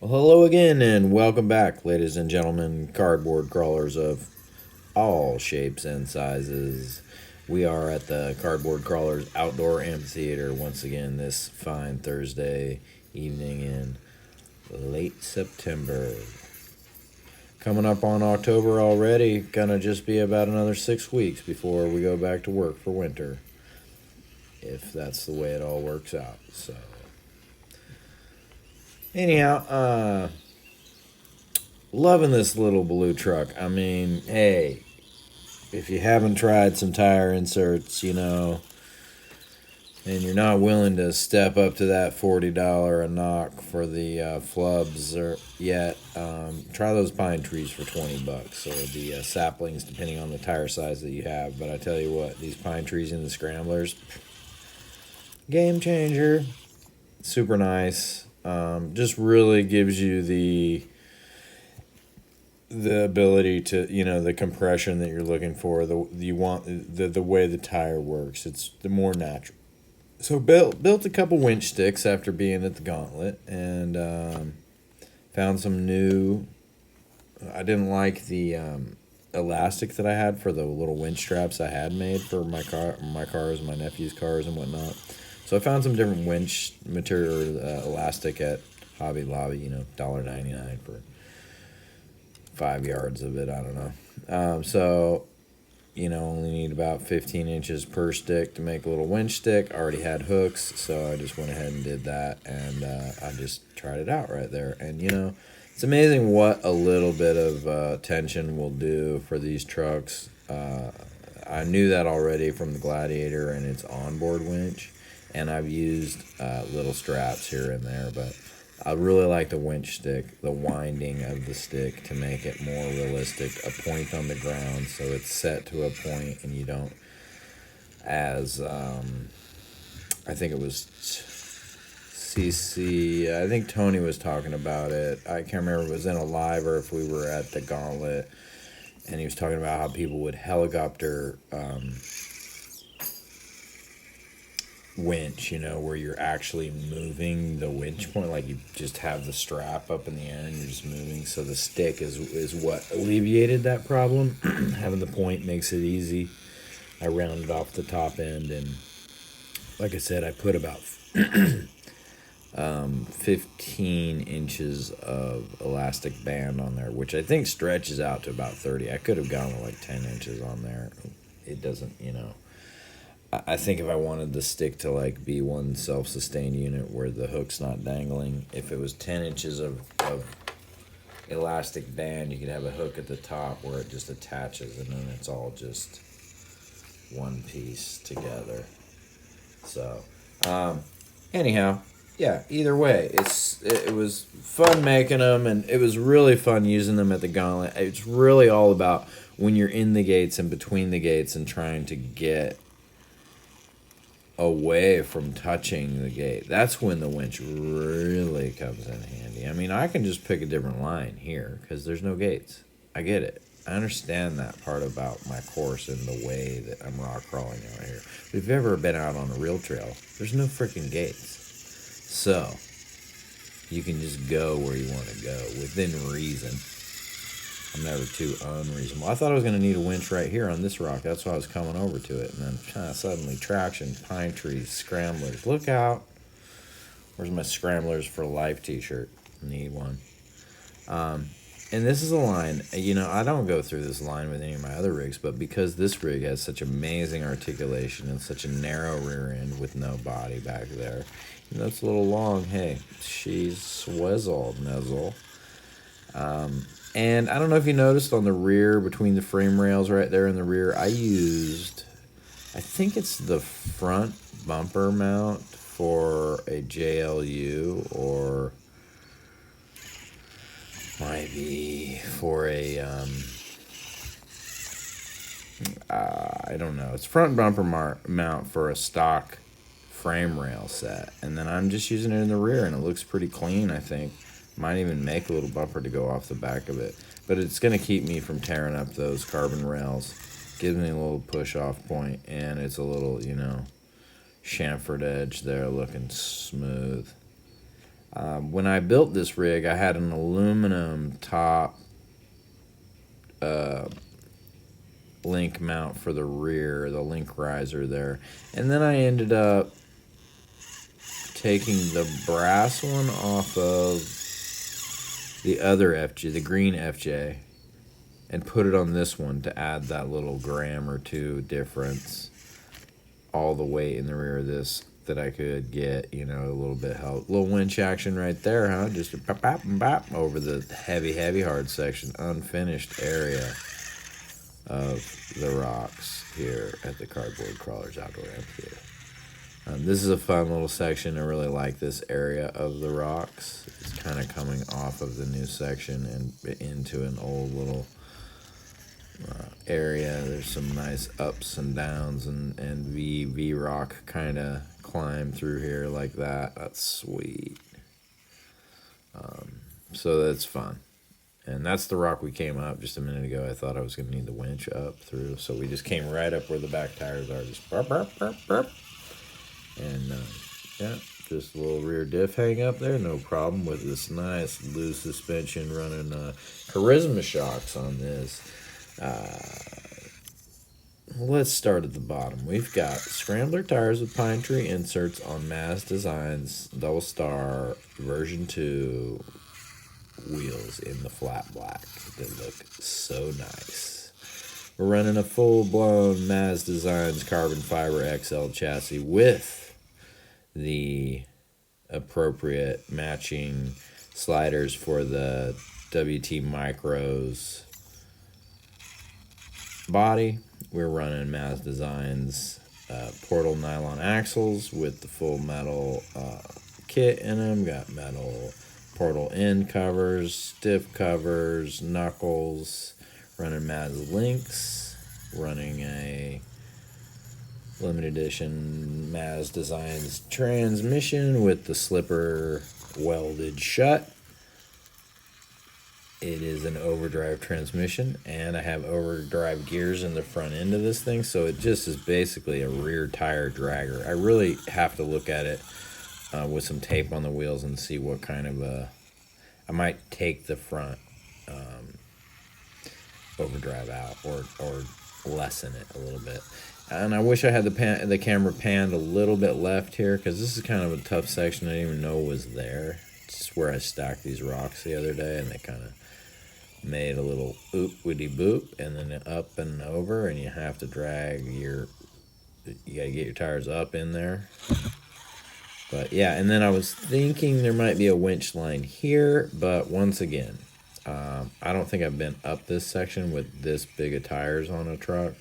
Well, hello again, and welcome back, ladies and gentlemen, cardboard crawlers of all shapes and sizes. We are at the Cardboard Crawlers Outdoor Amphitheater once again this fine Thursday evening in late September. Coming up on October already, gonna just be about another 6 weeks before we go back to work for winter, if that's the way it all works out. So, anyhow, loving this little blue truck. I mean, hey, if you haven't tried some tire inserts, and you're not willing to step up to that $40 a knock for the flubs yet, try those pine trees for $20, or the saplings, depending on the tire size that you have. But I tell you what, these pine trees and the scramblers, game changer. Super nice. Just really gives you the ability to, the compression that you're looking for. The way the tire works. It's the more natural. So built a couple winch sticks after being at the Gauntlet, and found some new. I didn't like the elastic that I had for the little winch straps I had made for my cars, my nephew's cars, and whatnot. So I found some different winch material elastic at Hobby Lobby. $1.99 for 5 yards of it. I don't know. Only need about 15 inches per stick to make a little winch stick. I already had hooks, so I just went ahead and did that, and I just tried it out right there. And it's amazing what a little bit of tension will do for these trucks. I knew that already from the Gladiator and its onboard winch, and I've used little straps here and there, but I really like the winch stick, the winding of the stick to make it more realistic. A point on the ground, so it's set to a point, and you don't, as I think it was CC, I think Tony was talking about it. I can't remember if it was in a live or if we were at the Gauntlet, and he was talking about how people would helicopter winch, where you're actually moving the winch point, like you just have the strap up in the air and you're just moving. So the stick is what alleviated that problem. Having the point makes it easy. I rounded off the top end, and like I said, I put about 15 inches of elastic band on there, which I think stretches out to about 30. I could have gone with like 10 inches on there. It doesn't, I think if I wanted the stick to like be one self-sustained unit where the hook's not dangling, if it was 10 inches of elastic band, you could have a hook at the top where it just attaches, and then it's all just one piece together. So, anyhow, yeah, either way, it was fun making them, and it was really fun using them at the Gauntlet. It's really all about when you're in the gates and between the gates and trying to get away from touching the gate. That's when the winch really comes in handy. I mean, I can just pick a different line here because there's no gates. I get it. I understand that part about my course and the way that I'm rock crawling out here. But if you've ever been out on a real trail, there's no freaking gates. So, you can just go where you want to go within reason. I'm never too unreasonable. I thought I was going to need a winch right here on this rock. That's why I was coming over to it. And then suddenly traction, pine trees, scramblers. Look out. Where's my Scramblers for Life t-shirt? Need one. And this is a line, I don't go through this line with any of my other rigs, but because this rig has such amazing articulation and such a narrow rear end with no body back there, it's a little long. Hey, she's swizzled, nuzzle. And I don't know if you noticed on the rear, between the frame rails right there in the rear, I think it's the front bumper mount for a JLU, or might be for a, I don't know. It's front bumper mount for a stock frame rail set. And then I'm just using it in the rear, and it looks pretty clean, I think. Might even make a little bumper to go off the back of it. But it's going to keep me from tearing up those carbon rails. Gives me a little push-off point, and it's a little, chamfered edge there looking smooth. When I built this rig, I had an aluminum top link mount for the rear, the link riser there. And then I ended up taking the brass one off of the other FJ, the green FJ, and put it on this one to add that little gram or two difference. All the weight in the rear of this that I could get, you know, a little bit help. Little winch action right there, huh? Just a pop, pop, and pop over the heavy hard section, unfinished area of the rocks here at the Cardboard Crawlers Outdoor Amphitheater. This is a fun little section. I really like this area of the rocks. It's kind of coming off of the new section and into an old little area. There's some nice ups and downs and V rock kind of climb through here like that. That's sweet. So that's fun. And that's the rock we came up just a minute ago. I thought I was going to need the winch up through, so we just came right up where the back tires are, just burp, burp, burp, burp. And yeah, just a little rear diff hang up there, no problem with this nice loose suspension running Charisma shocks on this. Let's start at the bottom. We've got Scrambler tires with pine tree inserts on Maz Designs Double Star version 2 wheels in the flat black. They look so nice. We're running a full-blown Maz Designs carbon fiber XL chassis with the appropriate matching sliders for the WT Micros body. We're running Maz Designs Portal nylon axles with the full metal kit in them. Got metal Portal end covers, stiff covers, knuckles. Running Maz links. Running a limited edition Maz Designs transmission with the slipper welded shut. It is an overdrive transmission, and I have overdrive gears in the front end of this thing, so it just is basically a rear tire dragger. I really have to look at it with some tape on the wheels and see what kind of I might take the front overdrive out or lessen it a little bit. And I wish I had the camera panned a little bit left here, because this is kind of a tough section I didn't even know was there. It's where I stacked these rocks the other day, and they kind of made a little oop-widdy boop, and then up and over, and you have to drag you gotta get your tires up in there. But yeah, and then I was thinking there might be a winch line here, but once again, I don't think I've been up this section with this big of tires on a truck.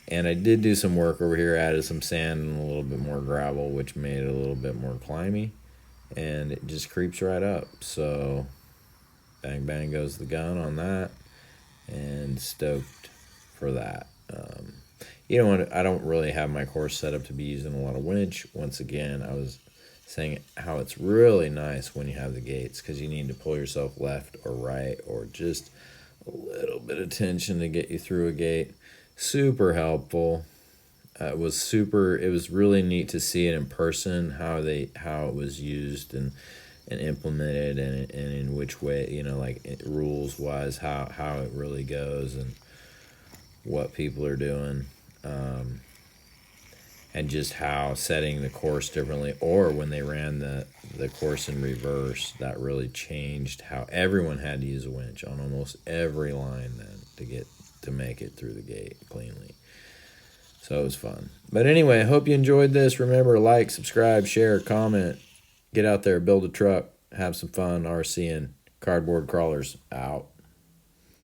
And I did do some work over here, added some sand and a little bit more gravel, which made it a little bit more climby. And it just creeps right up. So bang, bang goes the gun on that. And stoked for that. You know, I don't really have my course set up to be using a lot of winch. Once again, I was saying how it's really nice when you have the gates, because you need to pull yourself left or right or just a little bit of tension to get you through a gate. Super helpful. It was really neat to see it in person, how it was used and implemented, and in which way, you know, like rules wise, how it really goes and what people are doing. And just how setting the course differently, or when they ran the course in reverse, that really changed how everyone had to use a winch on almost every line then to make it through the gate cleanly. So it was fun. But anyway, I hope you enjoyed this. Remember, like, subscribe, share, comment. Get out there, build a truck, have some fun, RCing. Cardboard Crawlers out.